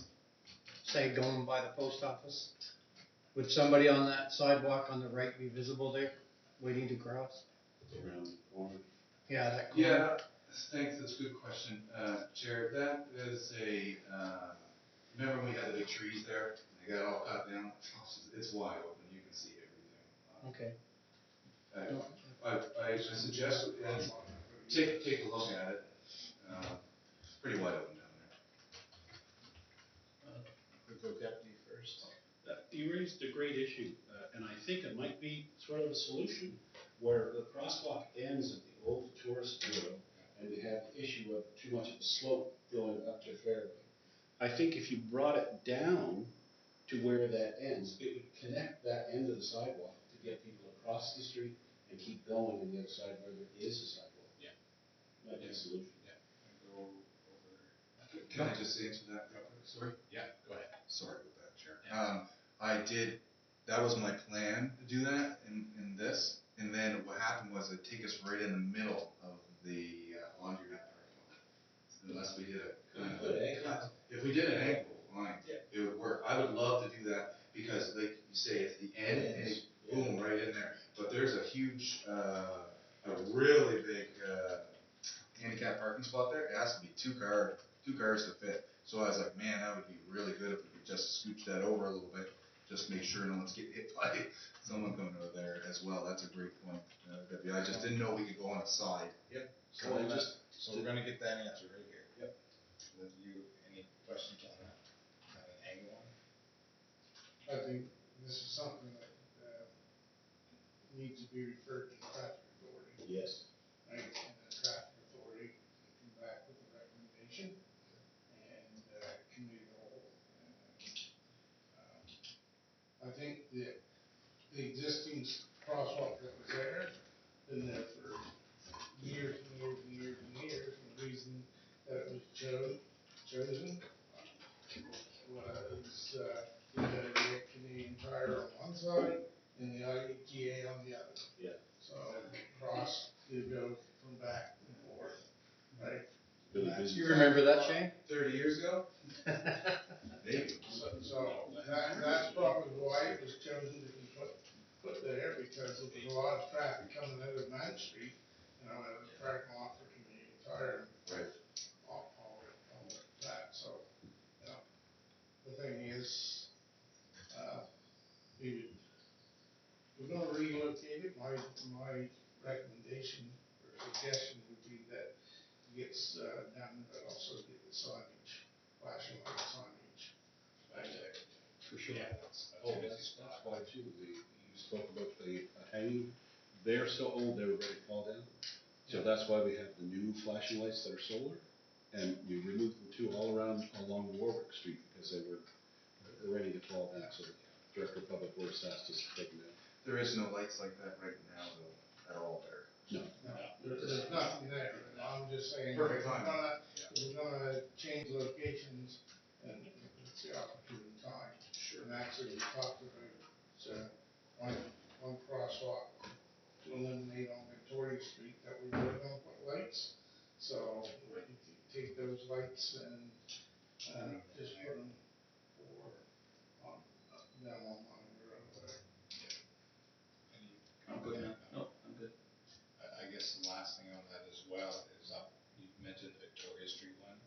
[SPEAKER 4] say, going by the post office? Would somebody on that sidewalk on the right be visible there, waiting to cross?
[SPEAKER 3] Around the corner.
[SPEAKER 4] Yeah, that corner.
[SPEAKER 2] Yeah, thanks. That's a good question, Jared. That is remember when we had the big trees there? They got all cut down. It's wide open. You can see everything.
[SPEAKER 4] Okay.
[SPEAKER 2] I suggest take a look at it. It's pretty wide open down there.
[SPEAKER 1] We'll go deputy first.
[SPEAKER 3] You raised a great issue, and I think it might be sort of a solution where the crosswalk ends at the old tourist bureau, and we have the issue of too much of a slope going up to Fairway. I think if you brought it down to where that ends, it would connect that end of the sidewalk to get people across the street and keep going on the other side where there is a sidewalk. Yeah. Might be a solution.
[SPEAKER 1] Yeah. Go over.
[SPEAKER 2] Can I just answer that real quick? Sorry?
[SPEAKER 3] Yeah, go ahead.
[SPEAKER 2] Sorry about that, Chair. That was my plan to do that in this, and then what happened was it'd take us right in the middle of the laundromat parking lot. Unless we did a kind of a cut. If we did an angle line, it would work. I would love to do that because, like you say, it's the end and it's boom right in there. But there's a huge, a really big handicap parking spot there. It has to be two cars to fit. So I was like, man, that would be really good if we could just scooch that over a little bit. Just make sure no one's getting hit by someone coming over there as well. That's a great point, Debbie. I just didn't know we could go on a side.
[SPEAKER 7] Yep.
[SPEAKER 2] So
[SPEAKER 7] So we're gonna get that answer right here.
[SPEAKER 2] Yep.
[SPEAKER 7] With you, any questions on that? Got an angle on?
[SPEAKER 5] I think this is something that, needs to be referred to the traffic authority,
[SPEAKER 3] Yes.
[SPEAKER 5] right? And the traffic authority can come back with a recommendation and, committee of the whole. I think that the existing crosswalk that was there, been there for years and years and years and years, and the reason that it was chosen was, you had Canadian Tire on one side and the IGA on the other.
[SPEAKER 3] Yeah.
[SPEAKER 5] So cross to go from back and forth, right?
[SPEAKER 3] Really busy.
[SPEAKER 4] You remember that, Shane?
[SPEAKER 2] 30 years ago? Maybe.
[SPEAKER 5] So that's probably why it was chosen to be put there, because there was a lot of traffic coming out of Main Street, out of the parking lot for Canadian Tire.
[SPEAKER 2] Right.
[SPEAKER 5] All that, so, the thing is, we're gonna relocate it. My recommendation or suggestion would be that it gets, done, but also get the signage, flashing light signage.
[SPEAKER 4] For sure.
[SPEAKER 3] Yeah, that's why too, you spoke about the hanging, they're so old, they were ready to fall down. So that's why we have the new flashing lights that are solar, and we removed them too all around along Warwick Street, because they're ready to fall down, so the Director of Public Works asked us to take them down.
[SPEAKER 2] There is no lights like that right now, though, at all there.
[SPEAKER 3] No.
[SPEAKER 5] There's nothing there, but I'm just saying.
[SPEAKER 2] Perfect timing.
[SPEAKER 5] We're gonna change locations, and it's the opportune time.
[SPEAKER 2] Sure.
[SPEAKER 5] And actually, we talked about, one crosswalk to eliminate on Victoria Street that we were gonna put lights. So, if you take those lights and, just put them down on Mine Road there.
[SPEAKER 6] I'm good now. Nope, I'm good.
[SPEAKER 7] I guess the last thing on that as well is you mentioned the Victoria Street one,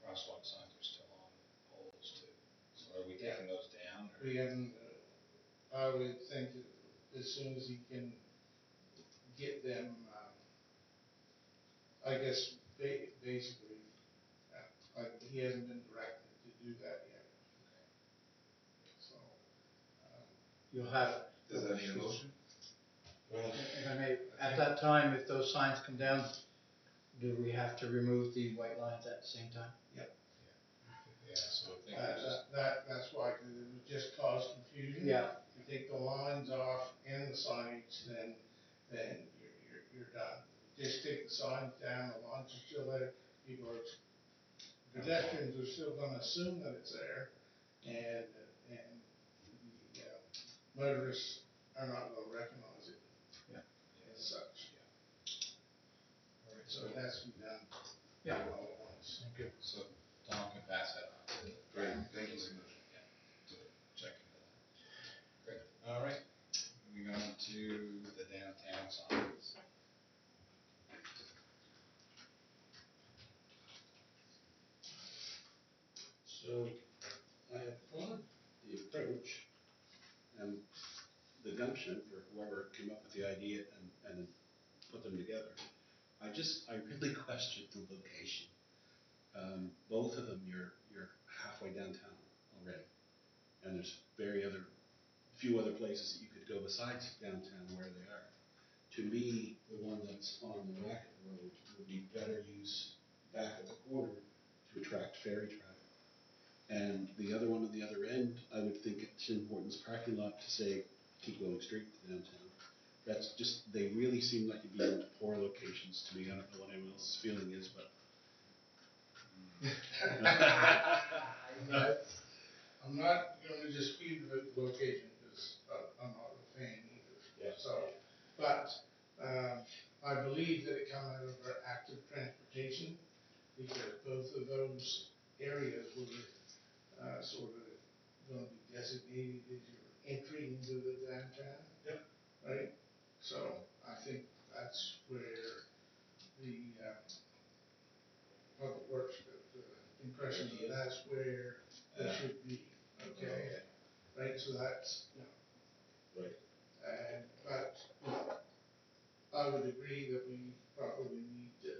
[SPEAKER 7] crosswalk signs are still on poles too. So are we taking
[SPEAKER 5] And I would think that as soon as he can get them, I guess, basically, like, he hasn't been directed to do that yet. So,
[SPEAKER 4] You'll have,
[SPEAKER 8] Does that need a motion?
[SPEAKER 3] Well,
[SPEAKER 4] if I may, at that time, if those signs come down, do we have to remove the white lines at the same time?
[SPEAKER 7] Yeah, so I think it's just,
[SPEAKER 5] that's why, 'cause it would just cause confusion.
[SPEAKER 4] Yeah.
[SPEAKER 5] You take the lines off and the signage, then you're done. Just take the signs down, the lines are still there, people are, pedestrians are still gonna assume that it's there, and the motorists are not gonna recognize it.
[SPEAKER 4] Yeah.
[SPEAKER 5] As such,
[SPEAKER 7] all right,
[SPEAKER 5] so it has to be done.
[SPEAKER 4] Yeah.
[SPEAKER 5] All at once.
[SPEAKER 4] Thank you.
[SPEAKER 7] so Tom can pass that on to.
[SPEAKER 8] Great, thank you so much.
[SPEAKER 7] To check into that. Great, all right, moving on to the downtown signs.
[SPEAKER 3] so I applaud the approach and the gumption for whoever came up with the idea and put them together. I really question the location. Both of them, you're halfway downtown already. And there's few other places that you could go besides downtown where they are. To me, the one that's on the Racket Road would be better use back at the corner to attract ferry traffic. And the other one on the other end, I would think it's Tim Hortons parking lot to say, keep going straight to downtown. That's just, they really seem like to be in poor locations to me. I don't know what anyone else's feeling is, but.
[SPEAKER 5] I'm not gonna dispute the location, because I'm not a fan either.
[SPEAKER 3] Yeah.
[SPEAKER 5] So, but, I believe that it comes out of our active transportation, because both of those areas were, sort of gonna be designated as your entry into the downtown.
[SPEAKER 3] Yep.
[SPEAKER 5] Right? So, I think that's where the, public works, the impression that that's where it should be, okay? Right, so that's,
[SPEAKER 3] Right.
[SPEAKER 5] and, but, I would agree that we probably need to,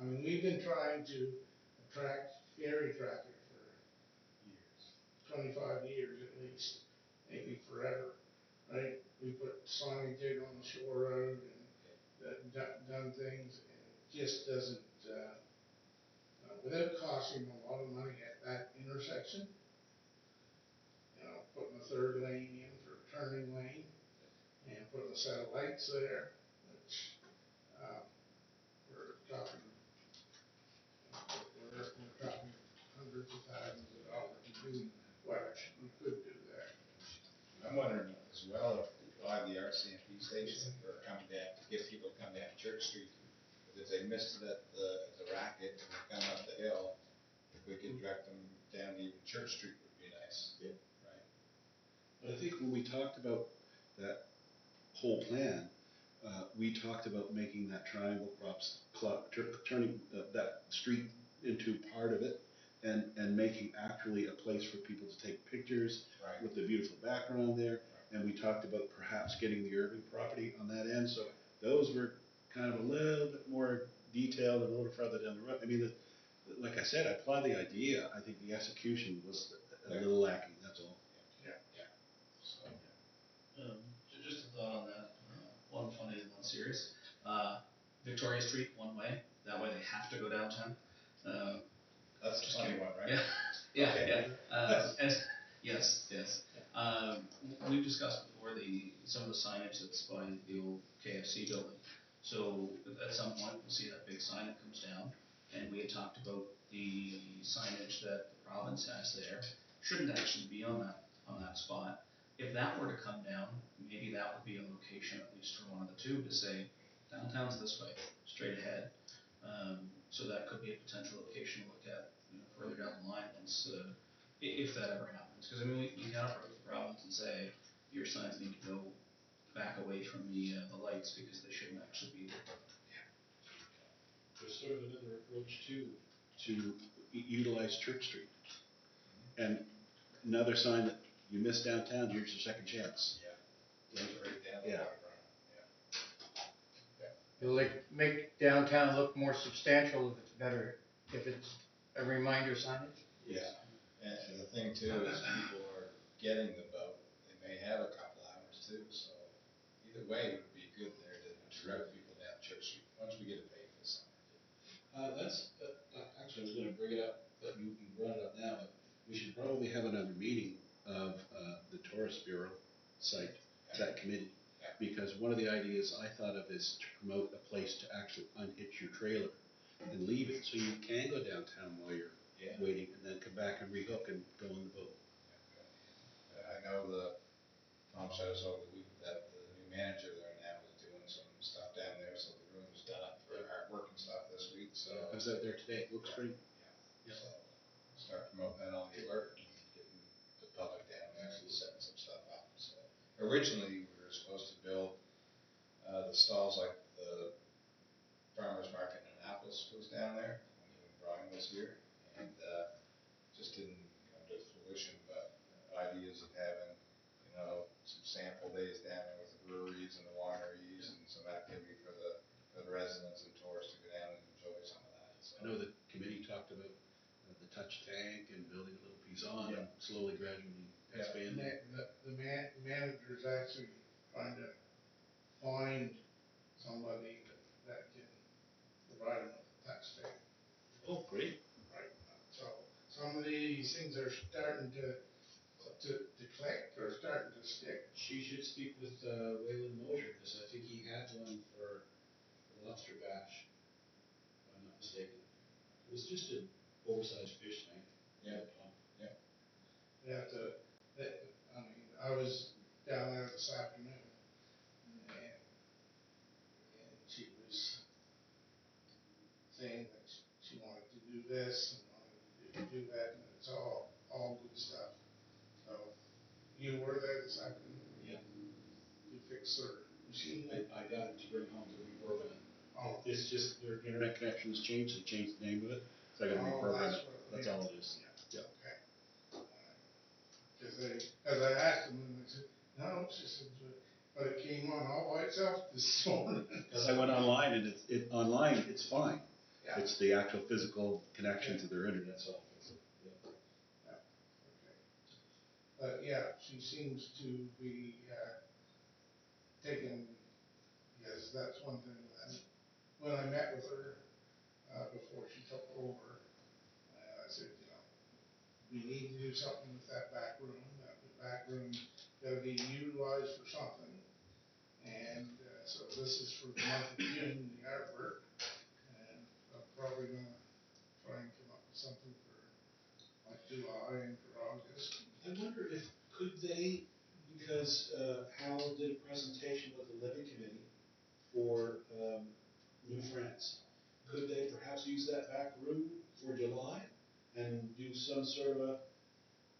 [SPEAKER 5] I mean, we've been trying to attract ferry traffic for 25 years at least, maybe forever, right? We put signage out on the shore road and done things, and it just doesn't, without costing a lot of money at that intersection, putting a third lane in for a turning lane, and putting a set of lights there, which, we're talking, we're talking hundreds of thousands of dollars to do what we could do there.
[SPEAKER 7] I'm wondering as well if by the RCMP station for coming down, to get people to come down Church Street, because if they missed it at the Racket and come up the hill, if we could direct them down even Church Street would be nice.
[SPEAKER 3] Yeah.
[SPEAKER 7] Right.
[SPEAKER 3] But I think when we talked about that whole plan, we talked about making that triangle turning that street into part of it, and making actually a place for people to take pictures
[SPEAKER 7] Right.
[SPEAKER 3] with the beautiful background there. And we talked about perhaps getting the Irving property on that end. So those were kind of a little bit more detailed and a little further down the road. I mean, like I said, I applaud the idea. I think the execution was a little lacking. That's all.
[SPEAKER 7] So,
[SPEAKER 6] Just a thought on that, one funny and one serious. Victoria Street, one way, that way they have to go downtown.
[SPEAKER 7] that's the
[SPEAKER 6] Just
[SPEAKER 7] funny
[SPEAKER 6] kidding.
[SPEAKER 7] one, right?
[SPEAKER 6] Yeah,
[SPEAKER 7] Okay.
[SPEAKER 6] and, yes. We've discussed before some of the signage that's by the old KFC building. So at some point, we'll see that big sign that comes down, and we had talked about the signage that the province has there, shouldn't actually be on that spot. If that were to come down, maybe that would be a location, at least for one of the two, to say, downtown's this way, straight ahead. So that could be a potential location to look at, further down the line once, if that ever happens. Because I mean, we can approach the province and say, your signs need to go back away from the lights because they shouldn't actually be there.
[SPEAKER 3] There's sort of another approach to utilize Church Street. And another sign that you missed downtown, here's your second chance.
[SPEAKER 7] Those are right down the
[SPEAKER 3] Yeah.
[SPEAKER 7] waterfront, yeah.
[SPEAKER 4] It'll make downtown look more substantial if it's better, if it's a reminder signage.
[SPEAKER 7] Yeah, and the thing too is people are getting the boat, they may have a couple hours too, so either way, it would be good there to direct people down Church Street, once we get it paid for the summer.
[SPEAKER 3] Actually, I was gonna bring it up, but you brought it up now, but we should probably have another meeting of, the Tourist Bureau site, that committee.
[SPEAKER 7] Yeah.
[SPEAKER 3] Because one of the ideas I thought of is to promote a place to actually unhitch your trailer and leave it, so you can go downtown while you're
[SPEAKER 7] Yeah.
[SPEAKER 3] waiting, and then come back and rehook and go on the boat.
[SPEAKER 7] I know Tom said us over the week that the new manager there now is doing some stuff down there, so the room's done up for artwork and stuff this week, so.
[SPEAKER 3] I was out there today, it looks great.
[SPEAKER 7] Yeah, so start promoting that on the alert, and getting the public down there, actually setting some stuff up, so. Originally, we were supposed to build, the stalls like the farmer's market in Annapolis was down there, when Brian was here, and, just didn't come to fruition, but ideas of having, some sample days down there with the breweries and the wineries and some activity for the residents and tourists to go down and enjoy some of that, so.
[SPEAKER 3] I know the committee talked about the touch tank and building a little piece-on,
[SPEAKER 7] Yeah.
[SPEAKER 3] and slowly gradually
[SPEAKER 7] Yeah.
[SPEAKER 3] expanding.
[SPEAKER 5] The manager's actually trying to find somebody that can provide them with a tax pay.
[SPEAKER 3] Oh, great.
[SPEAKER 5] Right, so some of these things are starting to click, or starting to stick.
[SPEAKER 3] She should speak with Waylon Mosier, because I think he had one for the lobster bash, if I'm not mistaken. It was just an oversized fish tank.
[SPEAKER 7] Yeah.
[SPEAKER 5] They have to, I mean, I was down there this afternoon, and she was saying that she wanted to do this, and wanted to do that, and it's all good stuff. So, you were there this afternoon?
[SPEAKER 3] Yeah.
[SPEAKER 5] You fixed their machine?
[SPEAKER 3] I got it to bring home to reprogram it.
[SPEAKER 5] Oh.
[SPEAKER 3] It's just their internet connection has changed, they changed the name of it, so I gotta
[SPEAKER 5] Oh,
[SPEAKER 3] reprogram
[SPEAKER 5] that's
[SPEAKER 3] it.
[SPEAKER 5] what-
[SPEAKER 3] That's
[SPEAKER 5] yeah.
[SPEAKER 3] all it is.
[SPEAKER 5] Yeah, okay. Cause I asked them, and they said, no, she said, but it came on all by itself this morning.
[SPEAKER 3] Because I went online and online, it's fine.
[SPEAKER 5] Yeah.
[SPEAKER 3] It's the actual physical connection to their internet, so.
[SPEAKER 5] Okay. But yeah, she seems to be, taking, yes, that's one thing, and when I met with her, before she took over, I said, we need to do something with that back room, back room's gotta be utilized for something. And, so this is for the month of June, the artwork, and I'm probably gonna try and come up with something for like July and for August.
[SPEAKER 3] I wonder if, could they, because Hal did a presentation with the Living Committee for New France, could they perhaps use that back room for July and do some sort of a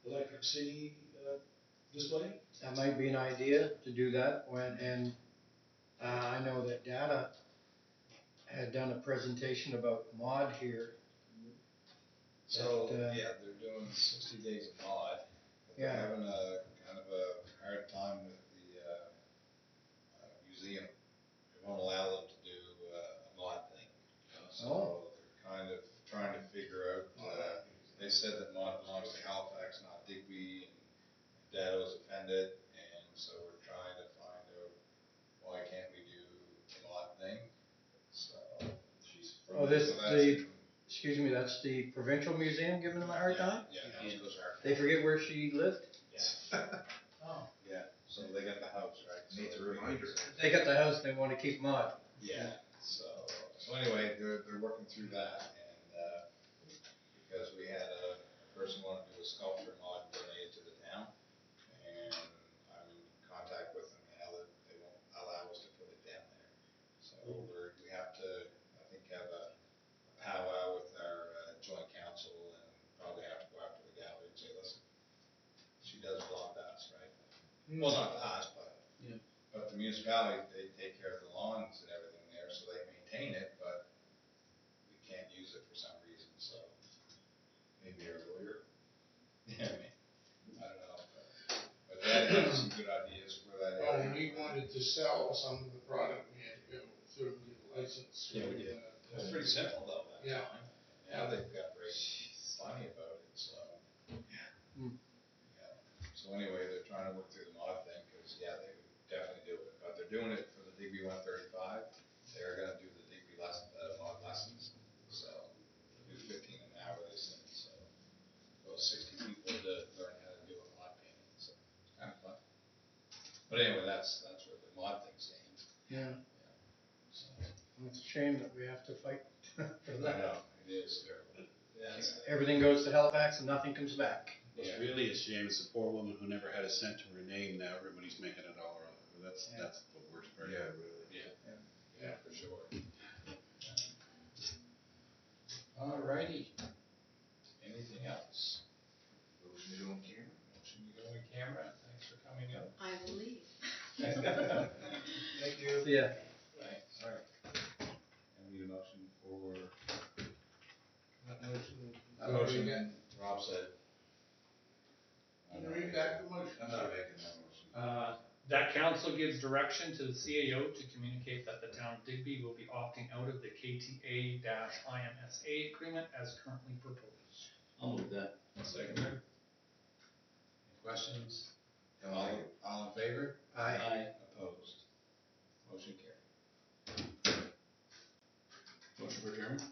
[SPEAKER 3] Electric City display?
[SPEAKER 4] That might be an idea to do that I know that Data had done a presentation about mod here.
[SPEAKER 7] So,
[SPEAKER 4] That,
[SPEAKER 7] yeah, they're doing 60 days of mod, but they're
[SPEAKER 4] Yeah.
[SPEAKER 7] having a kind of a hard time with the museum. They won't allow them to do a mod thing. So they're kind of trying to figure out, they said that mod belongs to Halifax, not Digby, and Data was offended, and so we're trying to find out why can't we do the mod thing? So,
[SPEAKER 4] Oh, excuse me, that's the Provincial Museum giving them a hard time?
[SPEAKER 7] Yeah, it goes hard.
[SPEAKER 4] They forget where she lived?
[SPEAKER 7] Oh. Yeah, so they got the house, right?
[SPEAKER 8] Needs a reminder.
[SPEAKER 4] They got the house, they wanna keep mod.
[SPEAKER 7] Yeah, so anyway, they're working through that, and, because we had a person wanted to do a sculpture mod and donate it to the town, and I'm in contact with them now that they won't allow us to put it down there. So we have to, I think, have a powwow with our joint council, and probably have to go after the gallery and say, listen, she does belong to us, right? Well, not to us,
[SPEAKER 6] Yeah.
[SPEAKER 7] but the municipality, they take care of the lawns and everything there, so they maintain it, but we can't use it for some reason, so.
[SPEAKER 8] Maybe our lawyer?
[SPEAKER 7] Yeah,
[SPEAKER 5] sell some of the product, we had to go through and get a license.
[SPEAKER 7] Yeah, we did. It was pretty simple though, that
[SPEAKER 5] Yeah.
[SPEAKER 7] time. Now they've got very funny about it, so.
[SPEAKER 4] Hmm.
[SPEAKER 7] Yeah. So anyway, they're trying to work through the mod thing, cause yeah, they would definitely do it, but they're doing it for the Digby 135. They're gonna do the Digby mod lessons, so do 15 an hour, they said, so. About 60 people to learn how to do a mod painting, so it's kind of fun. But anyway, that's where the mod thing's aimed.
[SPEAKER 4] Yeah,
[SPEAKER 7] So,
[SPEAKER 4] it's a shame that we have to fight for
[SPEAKER 7] I
[SPEAKER 4] that.
[SPEAKER 7] know, it is terrible. Yeah, it's-
[SPEAKER 4] Everything goes to Halifax and nothing comes back.
[SPEAKER 3] What's
[SPEAKER 7] Yeah.
[SPEAKER 3] really a shame is the poor woman who never had a cent to her name, now everybody's making $1 off her. That's the worst part.
[SPEAKER 8] Yeah, really.
[SPEAKER 7] Yeah, for sure. Alrighty. Anything else?
[SPEAKER 8] Motion to go on camera.
[SPEAKER 7] Motion to go in camera. Thanks for coming out.
[SPEAKER 9] I will leave.
[SPEAKER 7] Thank you.
[SPEAKER 4] See ya.
[SPEAKER 7] Thanks. Alright. I need a motion for.
[SPEAKER 5] That motion.
[SPEAKER 7] Motion. Rob said.
[SPEAKER 5] Can you read back the motion?
[SPEAKER 8] I'm not making that motion.
[SPEAKER 10] That council gives direction to the CAO to communicate that the town of Digby will be opting out of the KTA-IMSA agreement as currently proposed.
[SPEAKER 6] I'll move that.
[SPEAKER 7] Second. Any questions? All in favor?
[SPEAKER 6] Aye.
[SPEAKER 7] Opposed? Motion carried.
[SPEAKER 3] Motion for adjournment?